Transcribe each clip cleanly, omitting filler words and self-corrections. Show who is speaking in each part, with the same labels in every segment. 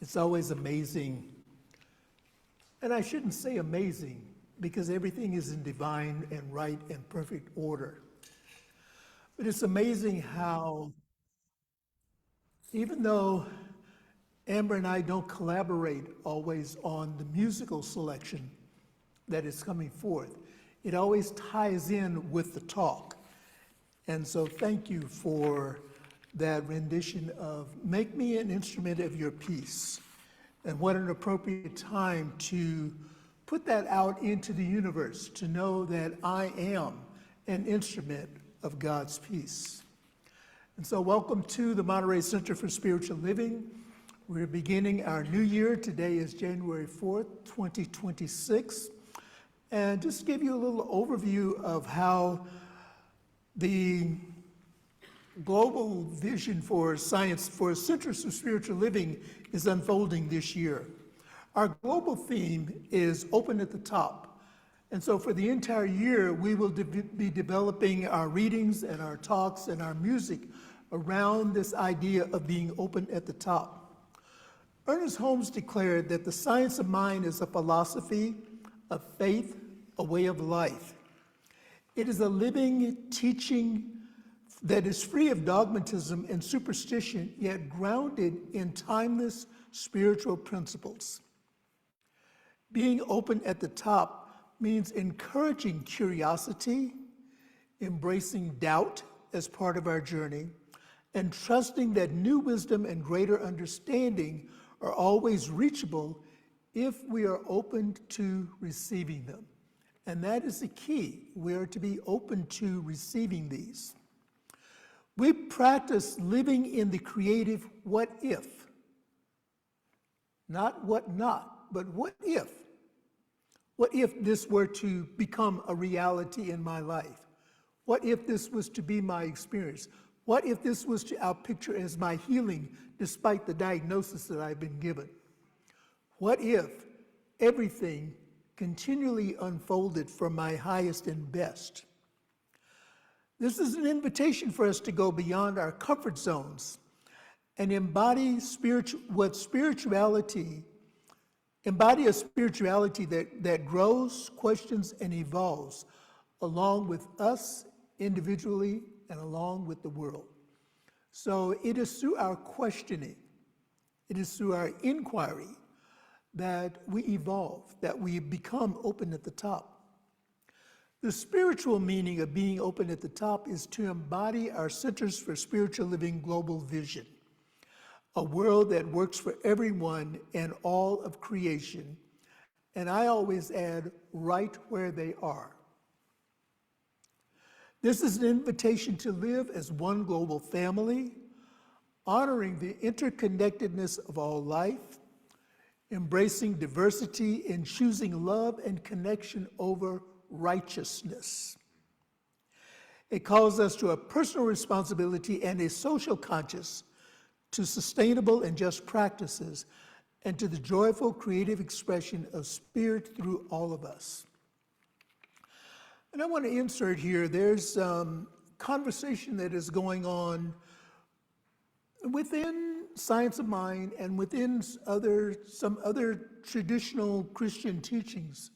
Speaker 1: It's always amazing, and I shouldn't say amazing because everything is in divine and right and perfect order. But it's amazing how, even though Amber and I don't collaborate always on the musical selection that is coming forth, it always ties in with the talk. And so thank you for that rendition of Make Me an Instrument of Your Peace. And what an appropriate time to put that out into the universe, to know that I am an instrument of God's peace. And so welcome to the Monterey Center for Spiritual Living. We're beginning our new year. Today is January 4th, 2026. And just to give you a little overview of how the global vision for science for Centers for Spiritual Living is unfolding this year. Our global theme is Open at the Top. And so for the entire year, we will be developing our readings and our talks and our music around this idea of being open at the top. Ernest Holmes declared that the science of mind is a philosophy, a faith, a way of life. It is a living teaching that is free of dogmatism and superstition, yet grounded in timeless spiritual principles. Being open at the top means encouraging curiosity, embracing doubt as part of our journey, and trusting that new wisdom and greater understanding are always reachable if we are open to receiving them. And that is the key. We are to be open to receiving these. We practice living in the creative what if. Not what not, but what if. What if this were to become a reality in my life? What if this was to be my experience? What if this was to outpicture as my healing despite the diagnosis that I've been given? What if everything continually unfolded for my highest and best? This is an invitation for us to go beyond our comfort zones and embody a spirituality that grows, questions, and evolves along with us individually and along with the world. So it is through our questioning, it is through our inquiry that we evolve, that we become open at the top. The spiritual meaning of being open at the top is to embody our Centers for Spiritual Living global vision, a world that works for everyone and all of creation, and I always add, right where they are. This is an invitation to live as one global family, honoring the interconnectedness of all life, embracing diversity and choosing love and connection over righteousness. It calls us to a personal responsibility and a social conscience to sustainable and just practices and to the joyful creative expression of spirit through all of us. And I want to insert here, there's conversation that is going on within Science of Mind and within some other traditional Christian teachings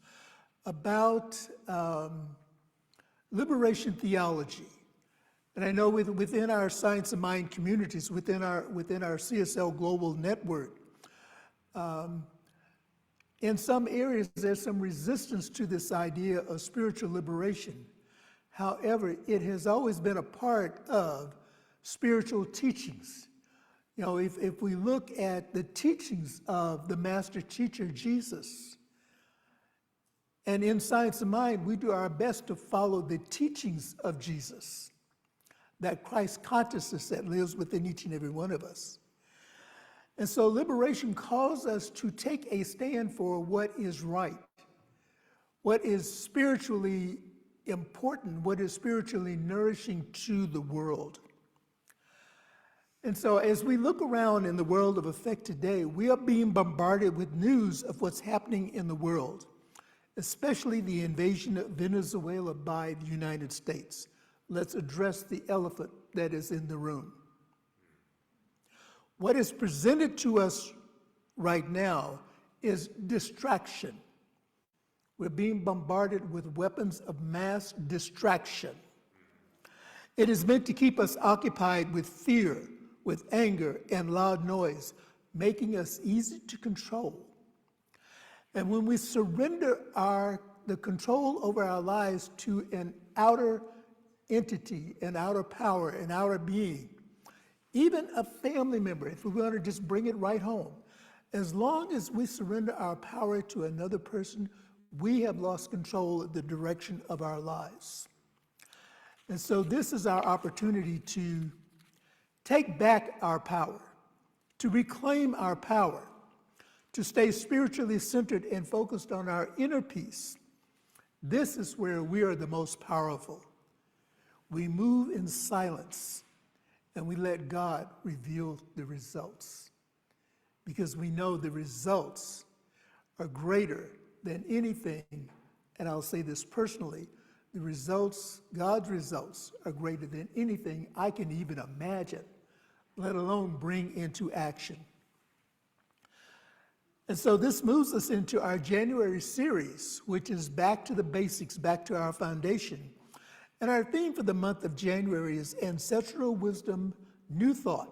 Speaker 1: about liberation theology. And I know within our Science of Mind communities, within our CSL Global Network, in some areas there's some resistance to this idea of spiritual liberation. However, it has always been a part of spiritual teachings. You know, if we look at the teachings of the master teacher, Jesus, and in Science of Mind, we do our best to follow the teachings of Jesus, that Christ consciousness that lives within each and every one of us. And so liberation calls us to take a stand for what is right, what is spiritually important, what is spiritually nourishing to the world. And so as we look around in the world of effect today, we are being bombarded with news of what's happening in the world, especially the invasion of Venezuela by the United States. Let's address the elephant that is in the room. What is presented to us right now is distraction. We're being bombarded with weapons of mass distraction. It is meant to keep us occupied with fear, with anger and loud noise, making us easy to control. And when we surrender the control over our lives to an outer entity, an outer power, an outer being, even a family member, if we want to just bring it right home, as long as we surrender our power to another person, we have lost control of the direction of our lives. And so this is our opportunity to take back our power, to reclaim our power, to stay spiritually centered and focused on our inner peace. This is where we are the most powerful. We move in silence and we let God reveal the results, because we know the results are greater than anything, and I'll say this personally, the results, God's results, are greater than anything I can even imagine, let alone bring into action. And so this moves us into our January series, which is back to the basics, back to our foundation. And our theme for the month of January is Ancestral Wisdom, New Thought.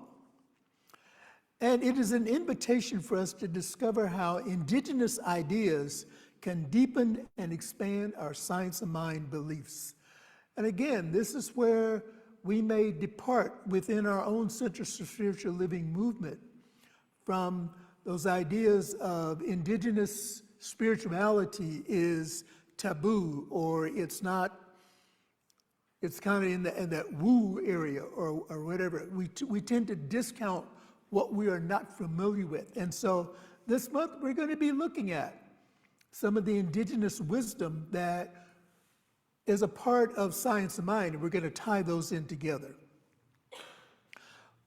Speaker 1: And it is an invitation for us to discover how indigenous ideas can deepen and expand our science of mind beliefs. And again, this is where we may depart within our own Centers for Spiritual Living movement from those ideas of indigenous spirituality is taboo, or it's not, it's kind of in that woo area or whatever. We tend to discount what we are not familiar with. And so this month we're going to be looking at some of the indigenous wisdom that is a part of Science of Mind, and we're going to tie those in together.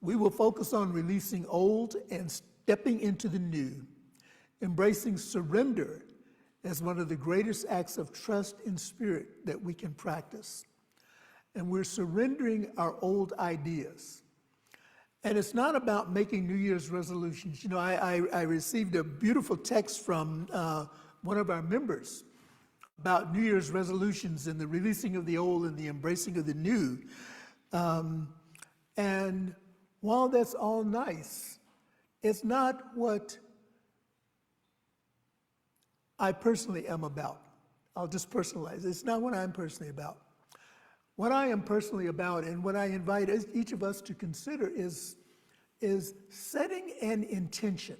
Speaker 1: We will focus on releasing old and stepping into the new, embracing surrender as one of the greatest acts of trust in spirit that we can practice. And we're surrendering our old ideas. And it's not about making New Year's resolutions. You know, I received a beautiful text from one of our members about New Year's resolutions and the releasing of the old and the embracing of the new. And while that's all nice, it's not what I personally am about. I'll just personalize it. It's not what I'm personally about. What I am personally about, and what I invite each of us to consider, is setting an intention.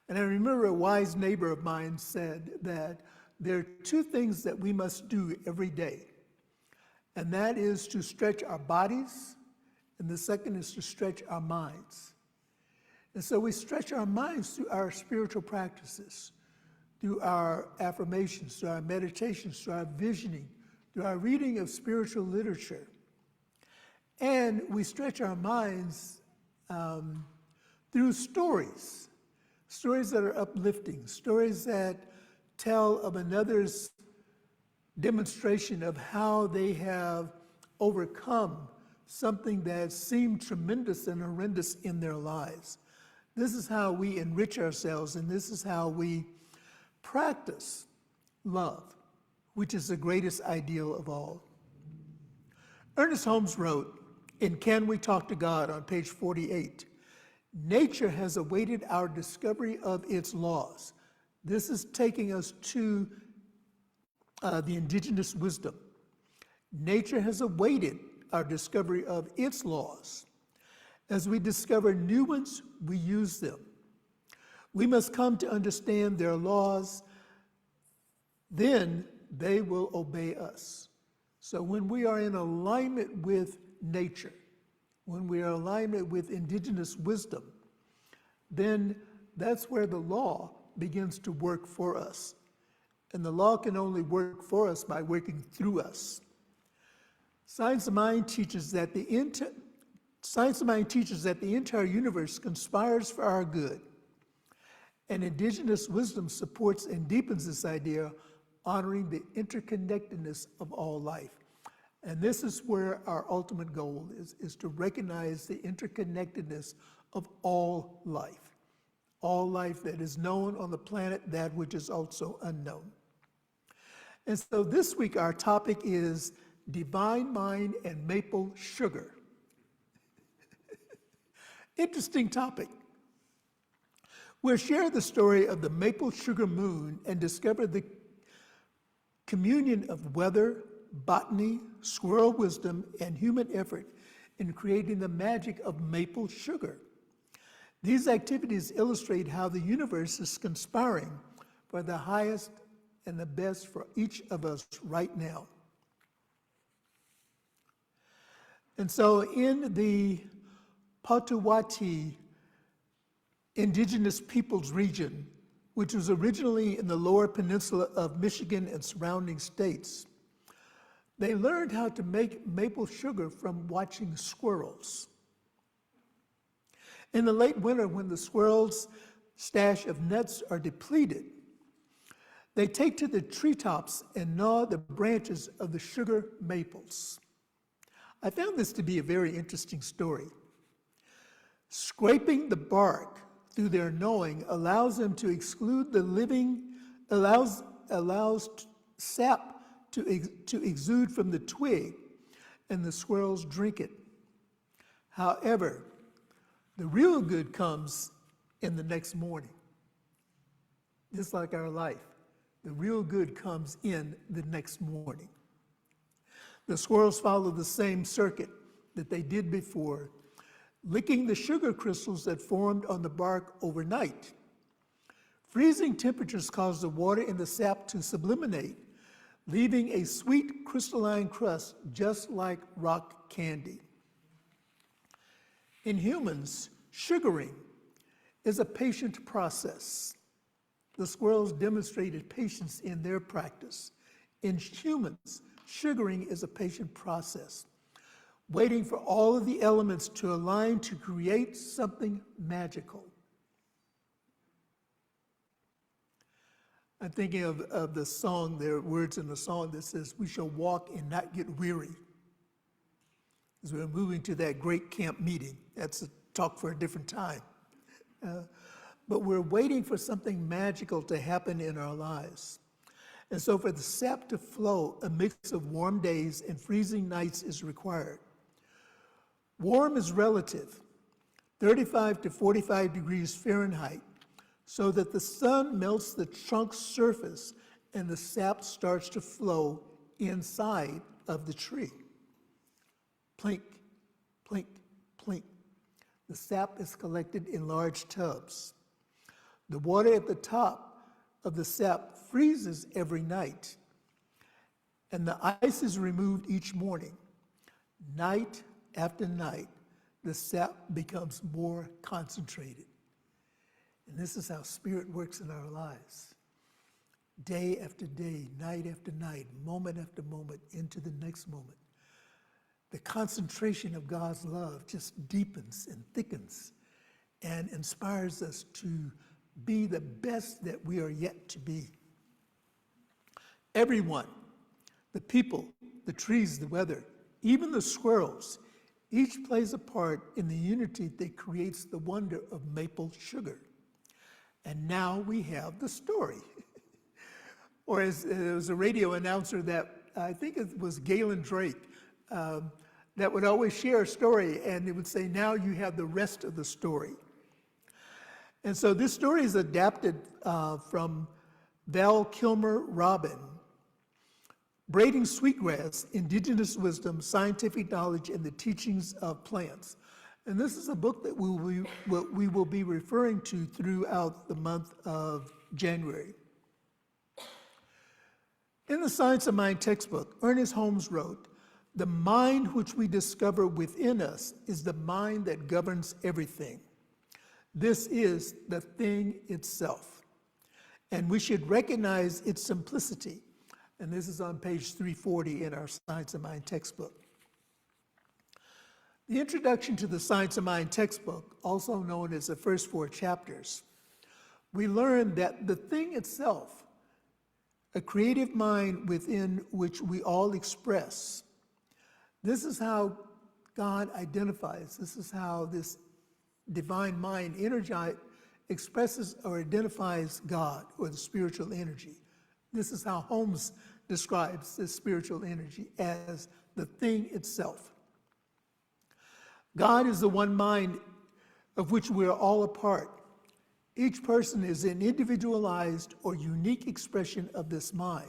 Speaker 1: And I remember a wise neighbor of mine said that there are two things that we must do every day, and that is to stretch our bodies, and the second is to stretch our minds. And so we stretch our minds through our spiritual practices, through our affirmations, through our meditations, through our visioning, through our reading of spiritual literature. And we stretch our minds through stories that are uplifting, stories that tell of another's demonstration of how they have overcome something that seemed tremendous and horrendous in their lives. This is how we enrich ourselves, and this is how we practice love, which is the greatest ideal of all. Ernest Holmes wrote in Can We Talk to God on page 48, "Nature has awaited our discovery of its laws." This is taking us to the indigenous wisdom. Nature has awaited our discovery of its laws. As we discover new ones, we use them. We must come to understand their laws, then they will obey us. So when we are in alignment with nature, when we are in alignment with indigenous wisdom, then that's where the law begins to work for us. And the law can only work for us by working through us. Science of Mind teaches that the entire universe conspires for our good. And indigenous wisdom supports and deepens this idea, honoring the interconnectedness of all life. And this is where our ultimate goal is to recognize the interconnectedness of all life. all life that is known on the planet, that which is also unknown. And so this week our topic is divine mind and maple sugar. Interesting topic. We'll share the story of the maple sugar moon and discover the communion of weather, botany, squirrel wisdom, and human effort in creating the magic of maple sugar. These activities illustrate how the universe is conspiring for the highest and the best for each of us right now. And so in the Potawatomi indigenous peoples region, which was originally in the lower peninsula of Michigan and surrounding states, they learned how to make maple sugar from watching squirrels. In the late winter, when the squirrels' stash of nuts are depleted, they take to the treetops and gnaw the branches of the sugar maples. I found this to be a very interesting story. Scraping the bark through their gnawing allows them to exclude the living, allows sap to exude from the twig, and the squirrels drink it. However, the real good comes in the next morning. Just like our life, the real good comes in the next morning. The squirrels follow the same circuit that they did before, licking the sugar crystals that formed on the bark overnight. Freezing temperatures cause the water in the sap to sublimate, leaving a sweet crystalline crust just like rock candy. In humans, sugaring is a patient process. The squirrels demonstrated patience in their practice. In humans, sugaring is a patient process, waiting for all of the elements to align to create something magical. I'm thinking of the song, there are words in the song that says, "We shall walk and not get weary." As we're moving to that great camp meeting, that's a talk for a different time. But we're waiting for something magical to happen in our lives. And so for the sap to flow, a mix of warm days and freezing nights is required. Warm is relative, 35 to 45 degrees Fahrenheit, so that the sun melts the trunk's surface and the sap starts to flow inside of the tree. Plink, plink, plink. The sap is collected in large tubs. The water at the top of the sap freezes every night, and the ice is removed each morning. Night after night, the sap becomes more concentrated. And this is how Spirit works in our lives. Day after day, night after night, moment after moment, into the next moment. The concentration of God's love just deepens and thickens and inspires us to be the best that we are yet to be. Everyone, the people, the trees, the weather, even the squirrels, each plays a part in the unity that creates the wonder of maple sugar. And now we have the story. Or as there was a radio announcer that, I think it was Galen Drake, that would always share a story and it would say, now you have the rest of the story. And so this story is adapted from Val Kilmer Robin, Braiding Sweetgrass, Indigenous Wisdom, Scientific Knowledge, and the Teachings of Plants. And this is a book that we will be referring to throughout the month of January. In the Science of Mind textbook, Ernest Holmes wrote, "The mind which we discover within us is the mind that governs everything. This is the thing itself, and we should recognize its simplicity." And this is on page 340 in our Science of Mind textbook. The introduction to the Science of Mind textbook, also known as the first 4 chapters, we learn that the thing itself, a creative mind within which we all express, this is how God identifies, this is how this divine mind expresses or identifies God or the spiritual energy. This is how Holmes describes this spiritual energy as the thing itself. God is the one mind of which we are all a part. Each person is an individualized or unique expression of this mind.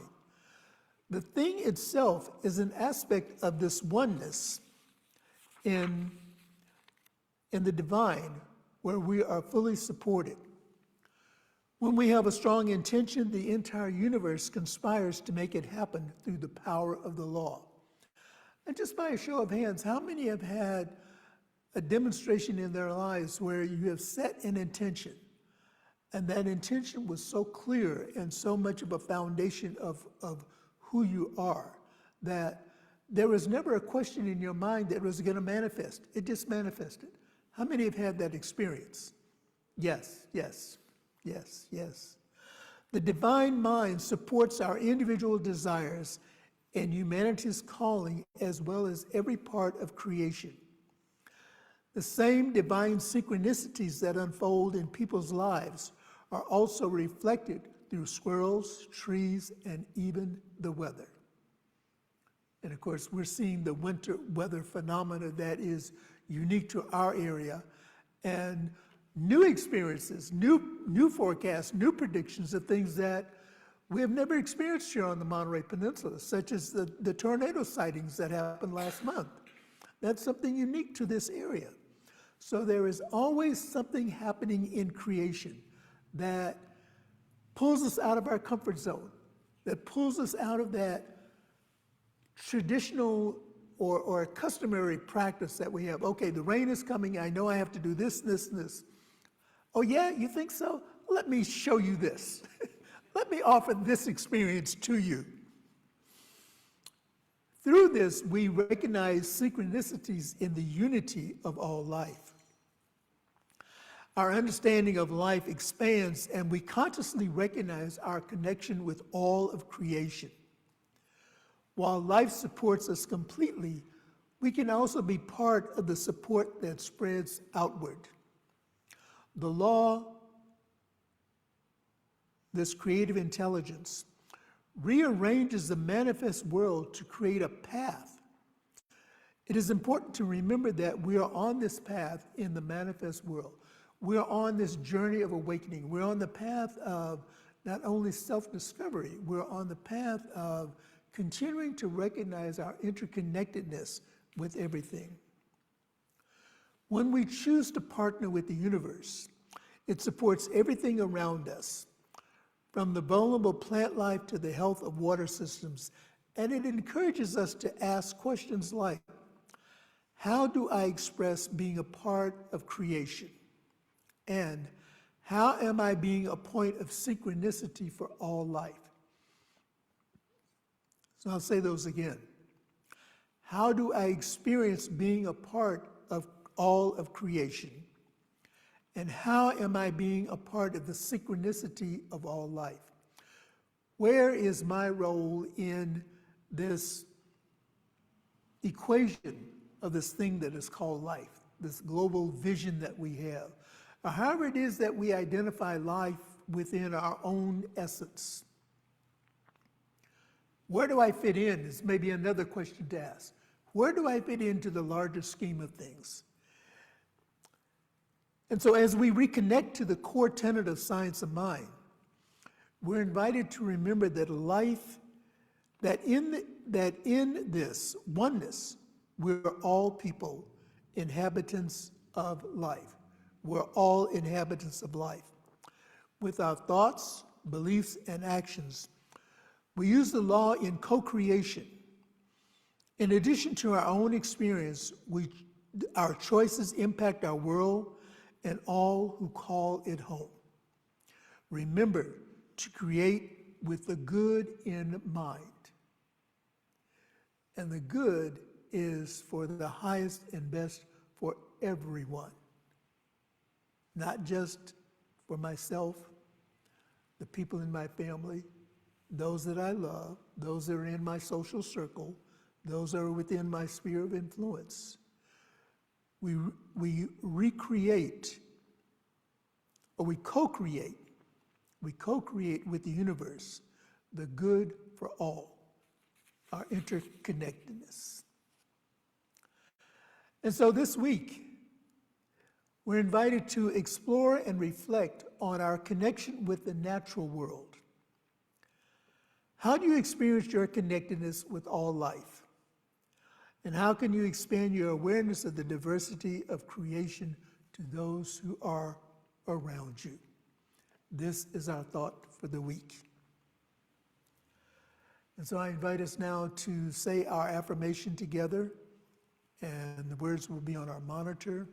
Speaker 1: The thing itself is an aspect of this oneness in the divine, where we are fully supported. When we have a strong intention, the entire universe conspires to make it happen through the power of the law. And just by a show of hands, how many have had a demonstration in their lives where you have set an intention, and that intention was so clear and so much of a foundation of who you are that there was never a question in your mind that it was going to manifest. It just manifested. How many have had that experience? Yes, yes, yes, yes. The divine mind supports our individual desires and humanity's calling, as well as every part of creation. The same divine synchronicities that unfold in people's lives are also reflected through squirrels, trees, and even the weather. And of course, we're seeing the winter weather phenomena that is unique to our area, and new experiences, new forecasts, new predictions of things that we have never experienced here on the Monterey Peninsula, such as the tornado sightings that happened last month. That's something unique to this area. So there is always something happening in creation that pulls us out of our comfort zone, that pulls us out of that traditional or customary practice that we have. Okay, the rain is coming, I know I have to do this, this, and this. Oh yeah, you think so? Let me show you this. Let me offer this experience to you. Through this, we recognize synchronicities in the unity of all life. Our understanding of life expands, and we consciously recognize our connection with all of creation. While life supports us completely, we can also be part of the support that spreads outward. The law, this creative intelligence, rearranges the manifest world to create a path. It is important to remember that we are on this path in the manifest world. We are on this journey of awakening. We're on the path of not only self-discovery, we're on the path of continuing to recognize our interconnectedness with everything. When we choose to partner with the universe, it supports everything around us, from the vulnerable plant life to the health of water systems, and it encourages us to ask questions like, how do I express being a part of creation? And how am I being a point of synchronicity for all life? So I'll say those again. How do I experience being a part of all of creation? And how am I being a part of the synchronicity of all life? Where is my role in this equation of this thing that is called life, this global vision that we have? Or however it is that we identify life within our own essence. Where do I fit in is maybe another question to ask. Where do I fit into the larger scheme of things? And so as we reconnect to the core tenet of science of mind, we're invited to remember that in this oneness, we're all people, inhabitants of life. We're all inhabitants of life. With our thoughts, beliefs, and actions, we use the law in co-creation. In addition to our own experience, our choices impact our world and all who call it home. Remember to create with the good in mind. And the good is for the highest and best for everyone, not just for myself, the people in my family, those that I love, those that are in my social circle, those that are within my sphere of influence. We recreate or we co-create. We co-create with the universe the good for all, our interconnectedness. And so this week, we're invited to explore and reflect on our connection with the natural world. How do you experience your connectedness with all life? And how can you expand your awareness of the diversity of creation to those who are around you? This is our thought for the week. And so I invite us now to say our affirmation together, and the words will be on our monitor.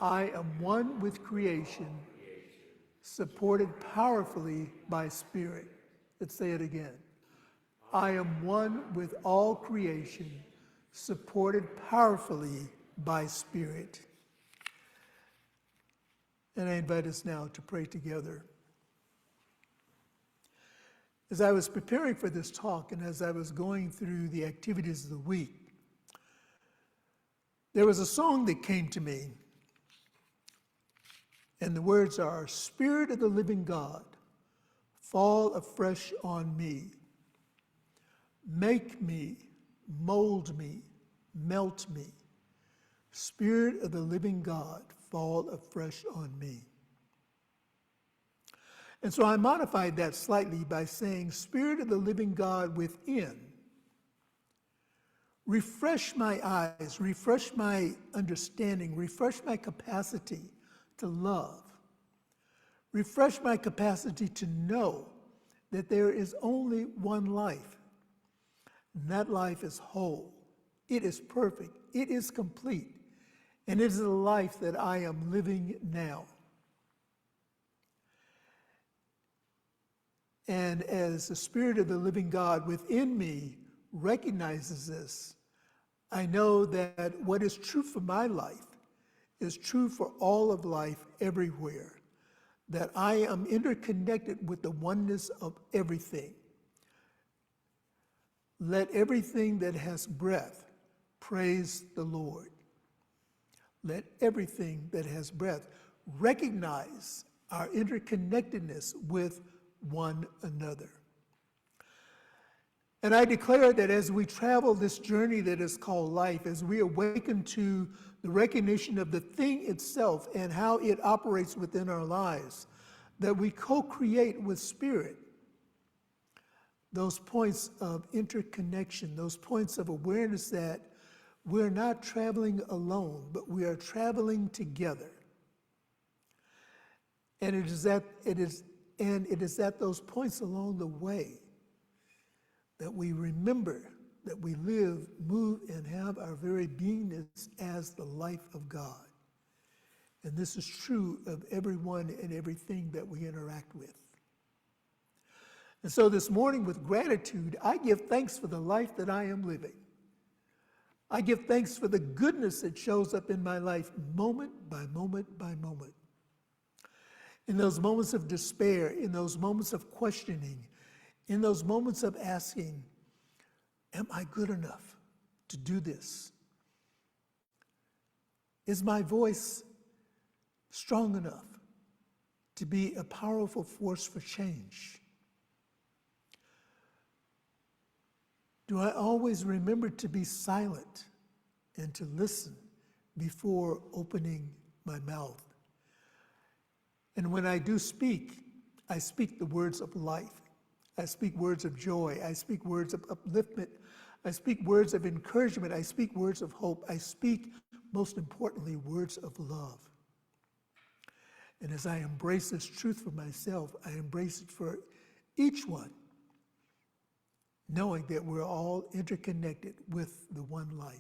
Speaker 1: I am one with creation, supported powerfully by spirit. Let's say it again. I am one with all creation, supported powerfully by spirit. And I invite us now to pray together. As I was preparing for this talk and as I was going through the activities of the week, there was a song that came to me. And the words are, Spirit of the living God, fall afresh on me. Make me, mold me, melt me. Spirit of the living God, fall afresh on me. And so I modified that slightly by saying, Spirit of the living God within, refresh my eyes, refresh my understanding, refresh my capacity to love. Refresh my capacity to know that there is only one life. And that life is whole. It is perfect. It is complete. And it is the life that I am living now. And as the Spirit of the living God within me recognizes this, I know that what is true for my life is true for all of life everywhere, that I am interconnected with the oneness of everything. Let everything that has breath praise the Lord. Let everything that has breath recognize our interconnectedness with one another. And I declare that as we travel this journey that is called life, as we awaken to the recognition of the thing itself and how it operates within our lives, that we co-create with Spirit those points of interconnection, those points of awareness that we're not traveling alone, but we are traveling together. And it is at those points along the way that we remember that we live, move, and have our very beingness as the life of God. And this is true of everyone and everything that we interact with. And so this morning, with gratitude, I give thanks for the life that I am living. I give thanks for the goodness that shows up in my life moment by moment by moment. In those moments of despair, in those moments of questioning, in those moments of asking, am I good enough to do this? Is my voice strong enough to be a powerful force for change? Do I always remember to be silent and to listen before opening my mouth? And when I do speak, I speak the words of life. I speak words of joy. I speak words of upliftment. I speak words of encouragement. I speak words of hope. I speak, most importantly, words of love. And as I embrace this truth for myself, I embrace it for each one, knowing that we're all interconnected with the one life.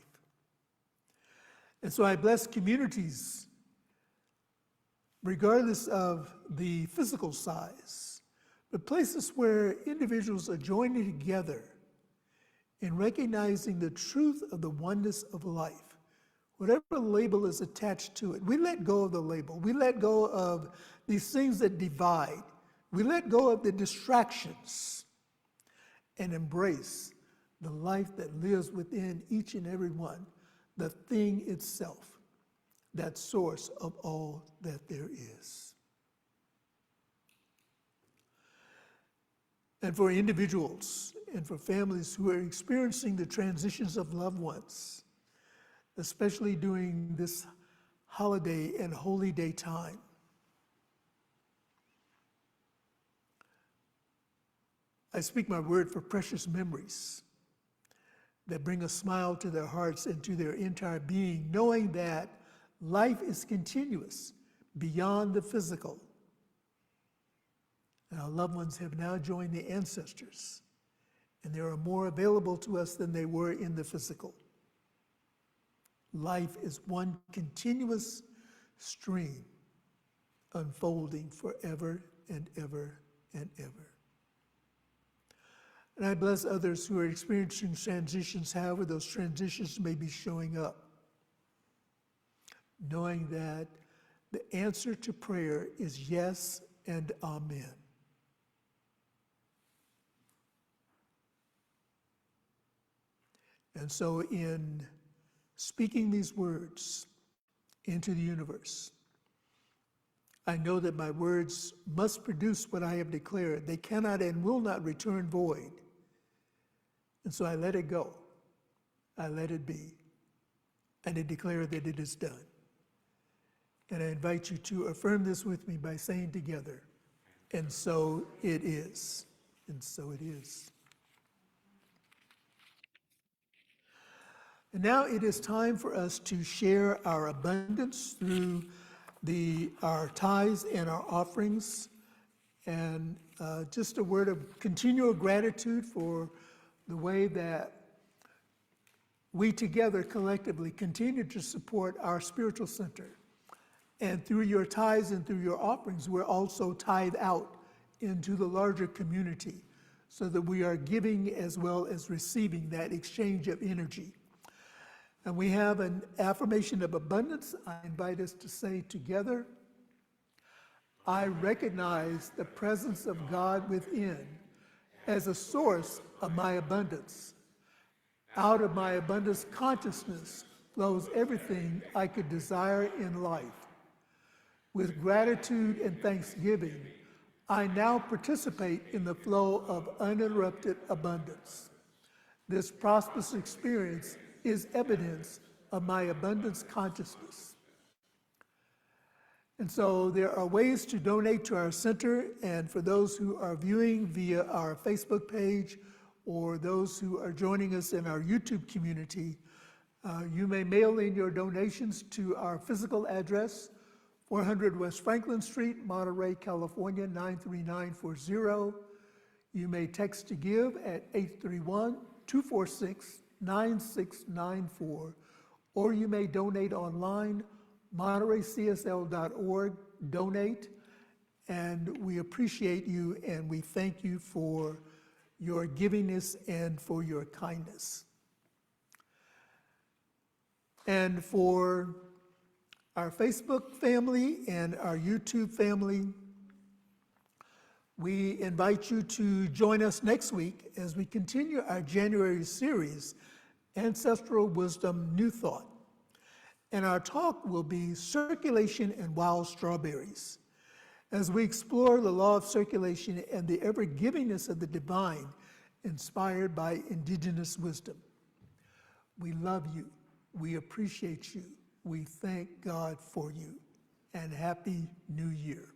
Speaker 1: And so I bless communities, regardless of the physical size, but places where individuals are joining together in recognizing the truth of the oneness of life. Whatever label is attached to it, we let go of the label. We let go of these things that divide. We let go of the distractions and embrace the life that lives within each and every one, the thing itself, that source of all that there is. And for individuals and for families who are experiencing the transitions of loved ones, especially during this holiday and holy day time, I speak my word for precious memories that bring a smile to their hearts and to their entire being, knowing that life is continuous beyond the physical. And our loved ones have now joined the ancestors, and they are more available to us than they were in the physical. Life is one continuous stream unfolding forever and ever and ever. And I bless others who are experiencing transitions, however those transitions may be showing up, knowing that the answer to prayer is yes and amen. And so in speaking these words into the universe, I know that my words must produce what I have declared. They cannot and will not return void. And so I let it go. I let it be. And I declare that it is done. And I invite you to affirm this with me by saying together, and so it is. And so it is. And now it is time for us to share our abundance through our tithes and our offerings. And just a word of continual gratitude for the way that we together collectively continue to support our spiritual center. And through your tithes and through your offerings, we're also tithe out into the larger community so that we are giving as well as receiving that exchange of energy. And we have an affirmation of abundance. I invite us to say together, I recognize the presence of God within as a source of my abundance. Out of my abundance consciousness flows everything I could desire in life. With gratitude and thanksgiving, I now participate in the flow of uninterrupted abundance. This prosperous experience is evidence of my abundance consciousness. And so there are ways to donate to our center, and for those who are viewing via our Facebook page or those who are joining us in our YouTube community, you may mail in your donations to our physical address, 400 West Franklin Street, Monterey, California, 93940. You may text to give at 831-246-9694, or you may donate online, montereycsl.org, donate, and we appreciate you and we thank you for your givingness and for your kindness. And for our Facebook family and our YouTube family, we invite you to join us next week as we continue our January series, Ancestral Wisdom New Thought. And our talk will be Circulation and Wild Strawberries, as we explore the law of circulation and the ever-givingness of the divine inspired by indigenous wisdom. We love you. We appreciate you. We thank God for you. And Happy New Year.